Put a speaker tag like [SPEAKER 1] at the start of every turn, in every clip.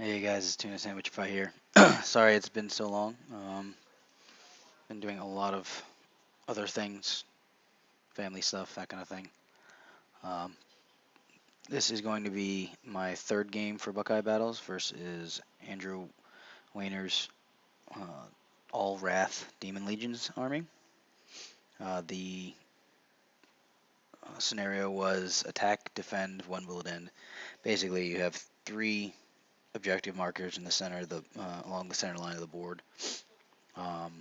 [SPEAKER 1] Hey guys, it's Tuna Sandwich Pie here. Sorry it's been so long. Been doing a lot of other things, family stuff, that kind of thing. Um, this is going to be my third game for Buckeye Battles versus Andrew Wayner's uh, All Wrath Demon Legions army. The scenario was attack, defend, one will it end. Basically, you have three objective markers in the center of the along the center line of the board. Um,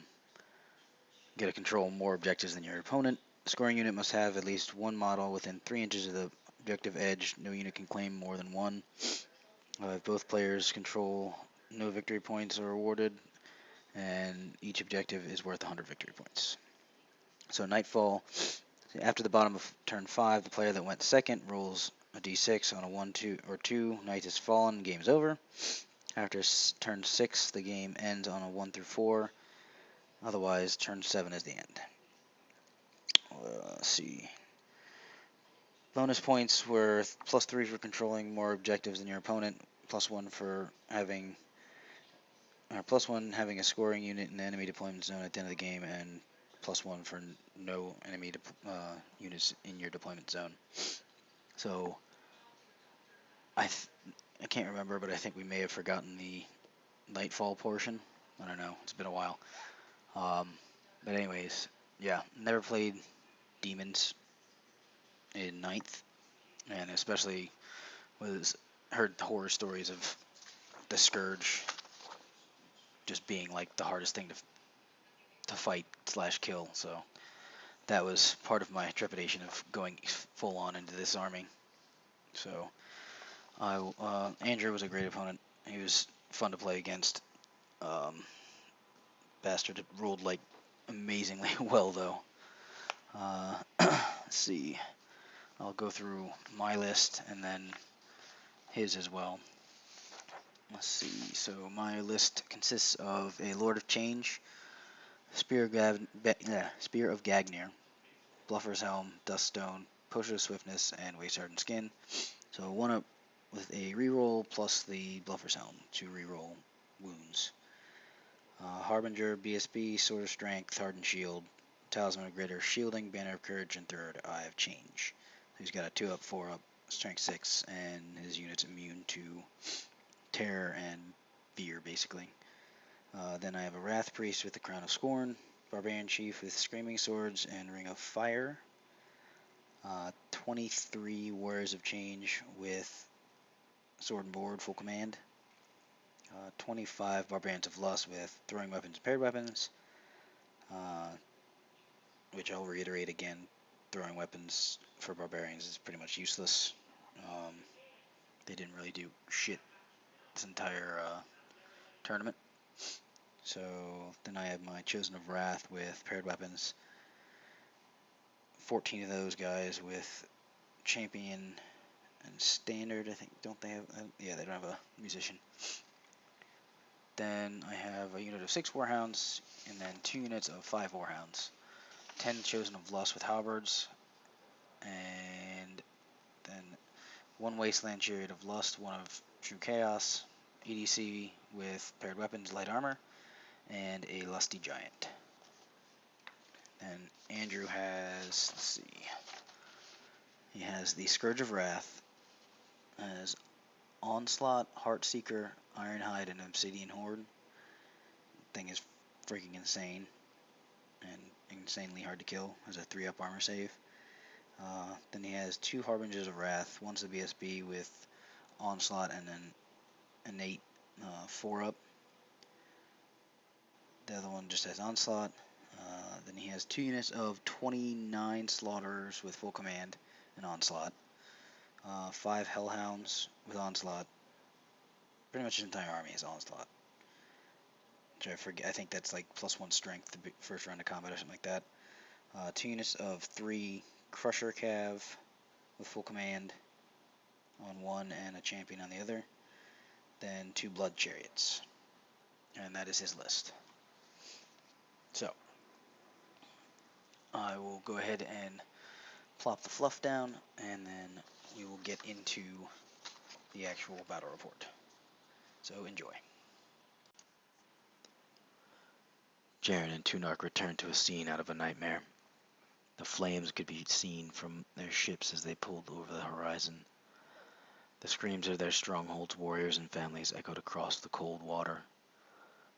[SPEAKER 1] Get to control more objectives than your opponent. The scoring unit must have at least one model within 3 inches of the objective edge. No unit can claim more than one. If both players control, no victory points are awarded, and each objective is worth 100 victory points. So Nightfall, after the bottom of turn 5, the player that went second rolls a d6 on a 1, 2, or 2. Night is fallen, game's over. After turn 6, the game ends on a 1 through 4. Otherwise, turn 7 is the end. Let's see. Bonus points were +3 for controlling more objectives than your opponent, +1 for having, or +1 having a scoring unit in the enemy deployment zone at the end of the game, and +1 for no enemy units in your deployment zone. So I can't remember, but I think we may have forgotten the Nightfall portion. I don't know. It's been a while. But anyways, yeah, never played demons in ninth, and especially heard horror stories of the Scourge just being like the hardest thing to fight / kill. So that was part of my trepidation of going full on into this army. So Andrew was a great opponent. He was fun to play against. Bastard ruled like amazingly well though. Let's see. I'll go through my list and then his as well. Let's see. So my list consists of a Lord of Change, Spear of Gagnir, Bluffer's Helm, Duststone, Potion of Swiftness, and Waste Hardened Skin. So 1 up with a reroll plus the Bluffer's Helm to reroll wounds. Harbinger, BSB, Sword of Strength, Hardened Shield, Talisman of Greater Shielding, Banner of Courage, and third Eye of Change. He's got a 2 up, 4 up, Strength 6, and his unit's immune to Terror and Fear, basically. Then I have a Wrath Priest with the Crown of Scorn, Barbarian Chief with Screaming Swords and Ring of Fire, 23 Warriors of Change with Sword and Board, full command, 25 Barbarians of Lust with Throwing Weapons and Paired Weapons, which I'll reiterate again, throwing weapons for Barbarians is pretty much useless. They didn't really do shit this entire tournament. So then I have my Chosen of Wrath with Paired Weapons, 14 of those guys with Champion and Standard, I think. Don't they have? Yeah, they don't have a Musician. Then I have a unit of 6 Warhounds, and then 2 units of 5 Warhounds. 10 Chosen of Lust with Halberds, and then 1 Wasteland Chariot of Lust, 1 of True Chaos, EDC with Paired Weapons, Light Armor, and a Lusty Giant. And Andrew has, let's see, he has the Scourge of Wrath, as Onslaught, Heartseeker, Ironhide, and Obsidian Horde. Thing is freaking insane and insanely hard to kill. Has a 3 up armor save. Then he has 2 Harbingers of Wrath. One's the BSB with Onslaught and then innate 4 up. The other one just has Onslaught. Then he has 2 units of 29 Slaughterers with full command and Onslaught. 5 Hellhounds with Onslaught. Pretty much his entire army is Onslaught. Which I forget. I think that's like +1 strength the first round of combat or something like that. 2 units of 3 Crusher Cav with full command on one and a champion on the other. Then 2 Blood Chariots. And that is his list. So I will go ahead and plop the fluff down, and then we will get into the actual battle report. So enjoy.
[SPEAKER 2] Jaren and Tunark returned to a scene out of a nightmare. The flames could be seen from their ships as they pulled over the horizon. The screams of their stronghold's warriors and families echoed across the cold water.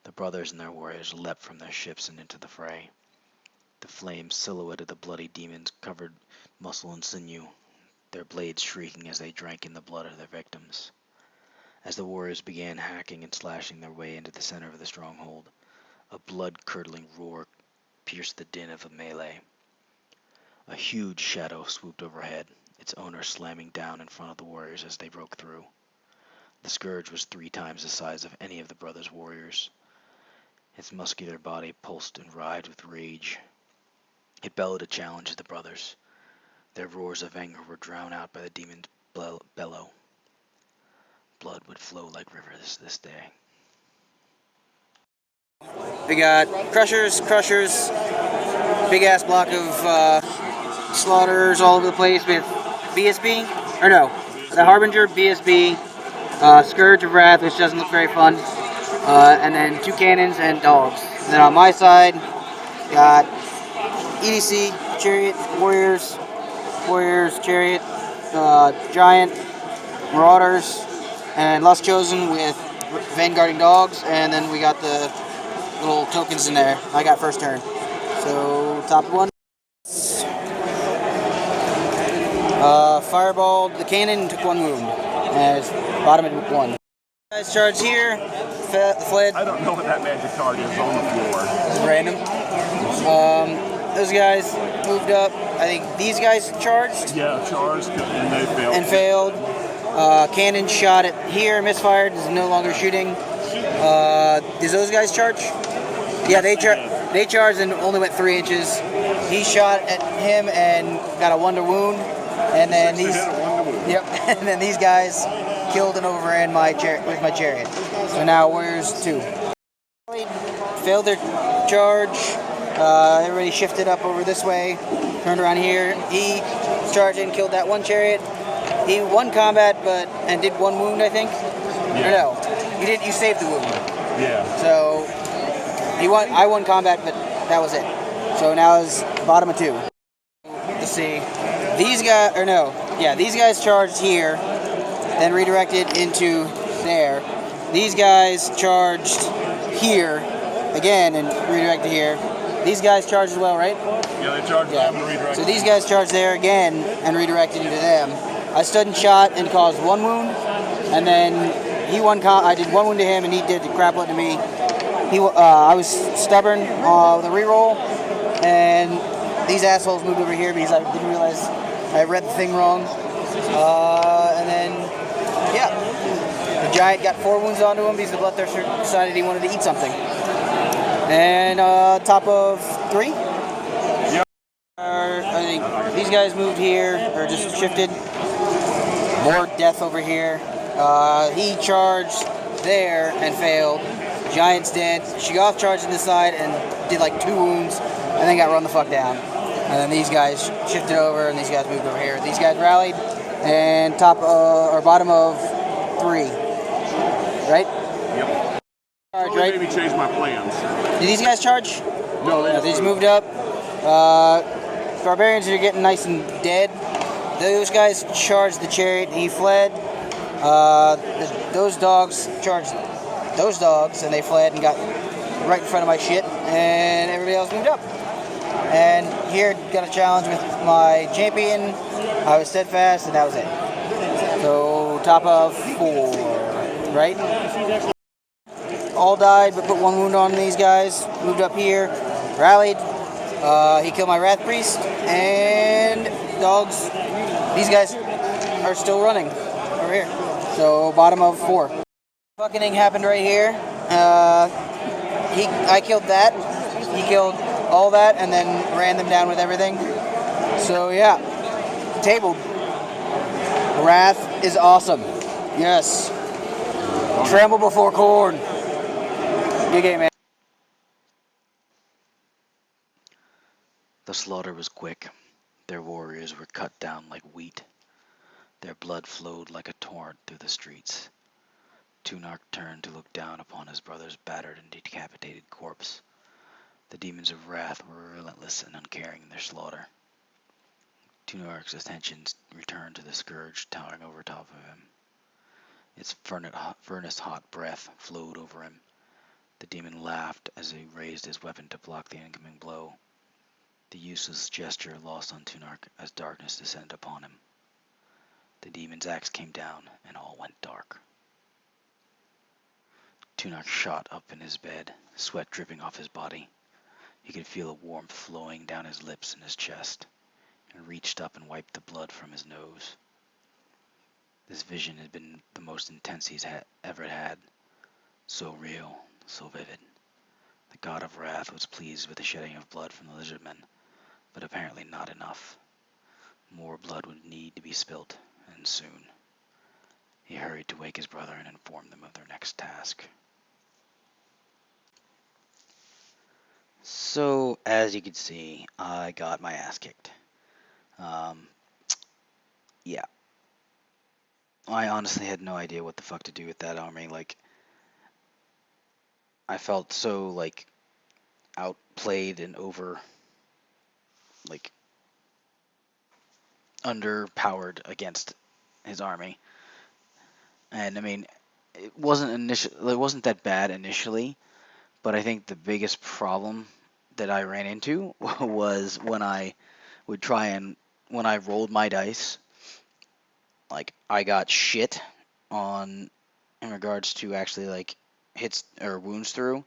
[SPEAKER 2] The brothers and their warriors leapt from their ships and into the fray. The flames silhouetted the bloody demons, covered muscle and sinew, their blades shrieking as they drank in the blood of their victims. As the warriors began hacking and slashing their way into the center of the stronghold, a blood-curdling roar pierced the din of a melee. A huge shadow swooped overhead, its owner slamming down in front of the warriors as they broke through. The scourge was 3 times the size of any of the brothers' warriors. Its muscular body pulsed and writhed with rage. It bellowed a challenge at the brothers. Their roars of anger were drowned out by the demon's bellow. Blood would flow like rivers this day.
[SPEAKER 3] We got crushers, big ass block of slaughters all over the place with BSB, or no, the Harbinger, BSB, Scourge of Wrath, which doesn't look very fun, and then 2 cannons and dogs. And then on my side, got EDC, Chariot, Warriors, Chariot, Giant, Marauders, and Lost Chosen with Vanguarding Dogs, and then we got the little tokens in there. I got first turn. So, top one. Fireballed the cannon, took 1 wound. And bottom at 1. Guys charged here, fled.
[SPEAKER 4] I don't know what that magic card is on the floor.
[SPEAKER 3] It's random. Those guys moved up. I think these guys charged.
[SPEAKER 4] Yeah, charged and they failed.
[SPEAKER 3] And failed. Cannon shot at here, misfired, is no longer shooting. Does those guys charge? Yeah, they charged and only went 3 inches. He shot at him and got a 1 to wound. And then and then these guys killed and overran my with my chariot. So now Warriors 2. Failed their charge. Everybody shifted up over this way. Turned around here. He charged and killed that 1 chariot. He won combat, and did 1 wound, I think.
[SPEAKER 4] Yeah.
[SPEAKER 3] Or no, you didn't. You saved the wound.
[SPEAKER 4] Yeah.
[SPEAKER 3] So he won. I won combat, but that was it. So now it's bottom of 2. Let's see. These guys, or no, yeah, these guys charged here, then redirected into there. These guys charged here again and redirected here. These guys charged as well, right?
[SPEAKER 4] Yeah, they charged them and redirected.
[SPEAKER 3] So these guys charged there again and redirected into them. I stood and shot and caused 1 wound, and then he won. I did 1 wound to him, and he did the crap load to me. I was stubborn with a reroll, and these assholes moved over here because I didn't realize I read the thing wrong. And then, yeah, the giant got 4 wounds onto him because the bloodthirster decided he wanted to eat something. And top of 3.
[SPEAKER 4] Yep.
[SPEAKER 3] I think these guys moved here, or just shifted. More death over here. He charged there and failed. Giant's dead. Shiggoth charged in this side and did like 2 wounds, and then got run the fuck down. And then these guys shifted over, and these guys moved over here. These guys rallied, and or bottom of 3, right?
[SPEAKER 4] Yep.
[SPEAKER 3] Charge, right?
[SPEAKER 4] Maybe change my plans.
[SPEAKER 3] Did these guys charge?
[SPEAKER 4] No,
[SPEAKER 3] They just moved up. Barbarians are getting nice and dead. Those guys charged the chariot. He fled. Those dogs charged those dogs, and they fled and got right in front of my shit. And everybody else moved up. And here, got a challenge with my champion. I was steadfast, and that was it. So, top of 4, right? All died, but put 1 wound on these guys. Moved up here, rallied. He killed my Wrath Priest, and dogs. These guys are still running over here. So, bottom of 4. Bucketing happened right here. I killed that. He killed all that, and then ran them down with everything. So yeah, tabled. Wrath is awesome. Yes. Tremble before corn. Good game, man.
[SPEAKER 2] The slaughter was quick. Their warriors were cut down like wheat. Their blood flowed like a torrent through the streets. Tunark turned to look down upon his brother's battered and decapitated corpse. The demons of wrath were relentless and uncaring in their slaughter. Tunark's attention returned to the scourge towering over top of him. Its furnace-hot breath flowed over him. The demon laughed as he raised his weapon to block the incoming blow. The useless gesture lost on Tunark as darkness descended upon him. The demon's axe came down, and all went dark. Tunark shot up in his bed, sweat dripping off his body. He could feel a warmth flowing down his lips and his chest, and reached up and wiped the blood from his nose. This vision had been the most intense he's ever had. So real, so vivid. The god of wrath was pleased with the shedding of blood from the lizardmen, but apparently not enough. More blood would need to be spilt, and soon. He hurried to wake his brother and inform them of their next task.
[SPEAKER 1] So, as you can see, I got my ass kicked. Yeah. I honestly had no idea what the fuck to do with that army. Like, I felt so, like, outplayed and underpowered against his army. And, I mean, it wasn't that bad initially, but I think the biggest problem that I ran into was when I rolled my dice, like, I got shit in regards to actually, like, hits or wounds through,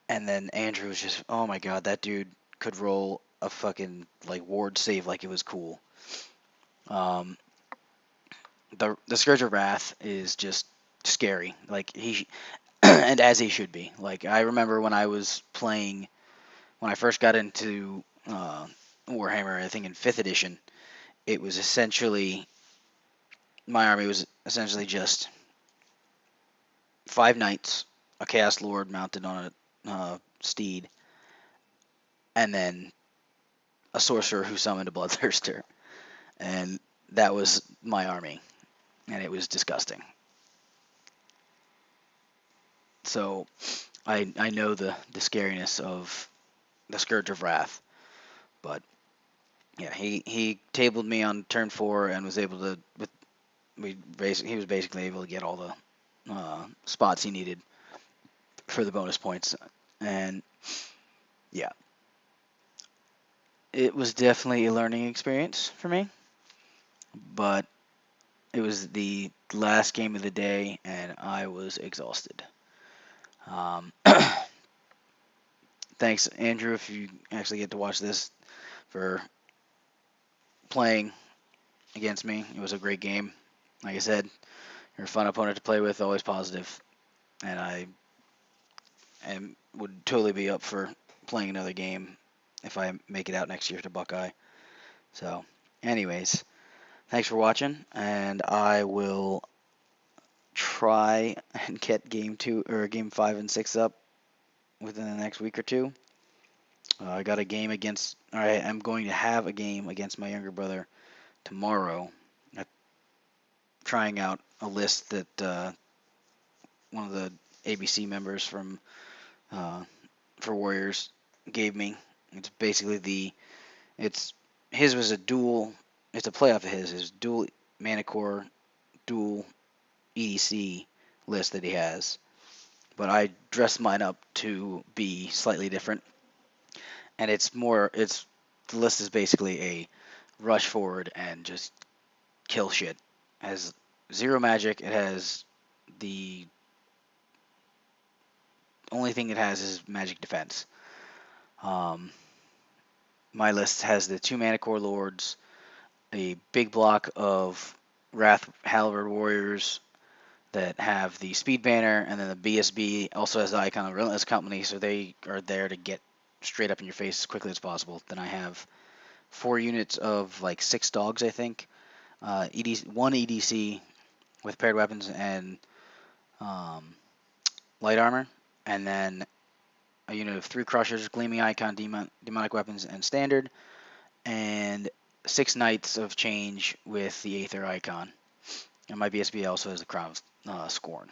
[SPEAKER 1] and then Andrew was just, oh my god, that dude could roll a fucking, like, ward save like it was cool. The Scourge of Wrath is just scary, like, he and as he should be. Like, I remember when I first got into Warhammer, I think in 5th edition, it was essentially, my army was essentially just 5 knights, a Chaos Lord mounted on a steed, and then a sorcerer who summoned a Bloodthirster. And that was my army, and it was disgusting. So I know the scariness of the Scourge of Wrath, but yeah, he tabled me on turn 4 and was able to he was basically able to get all the spots he needed for the bonus points, and yeah, it was definitely a learning experience for me, but it was the last game of the day and I was exhausted. Thanks, Andrew, if you actually get to watch this, for playing against me. It was a great game. Like I said, you're a fun opponent to play with, always positive, and I would totally be up for playing another game if I make it out next year to Buckeye. So, anyways, thanks for watching, and I will try and get game 5 and 6 up within the next week or two. I'm going to have a game against my younger brother tomorrow. I'm trying out a list that one of the ABC members for Warriors gave me. It's basically it's a playoff of his dual Manicore, dual EDC list that he has. But I dressed mine up to be slightly different. And the list is basically a rush forward and just kill shit. It has 0 magic. It has the only thing it has is magic defense. My list has the 2 Manicore Lords, a big block of Wrath Halberd Warriors that have the Speed Banner, and then the BSB also has the icon of Relentless Company, so they are there to get straight up in your face as quickly as possible. Then I have 4 units of like 6 dogs, I think. 1 EDC with paired weapons and light armor, and then a unit of 3 Crushers, Gleaming Icon, Demonic Weapons, and Standard, and 6 Knights of Change with the Aether Icon. And my BSB also has the Crown of Scorn.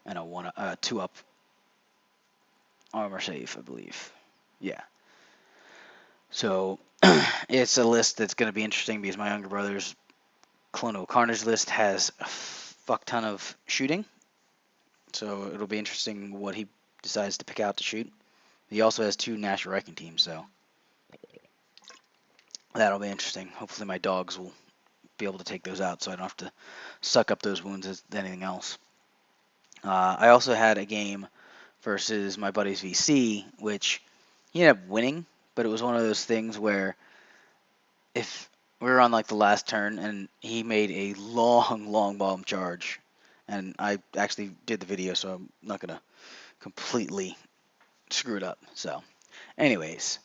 [SPEAKER 2] and a 2-up armor save, I believe. Yeah. So it's a list that's going to be interesting because my younger brother's Clono Carnage list has a fuck ton of shooting. So it'll be interesting what he decides to pick out to shoot. He also has 2 Nash Wrecking teams, so that'll be interesting. Hopefully my dogs will be able to take those out so I don't have to suck up those wounds as anything else. I also had a game versus my buddy's VC, which he ended up winning, but it was one of those things where if we were on like the last turn and he made a long bomb charge, and I actually did the video, so I'm not going to completely screw it up. So anyways,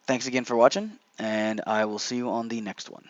[SPEAKER 2] thanks again for watching, and I will see you on the next one.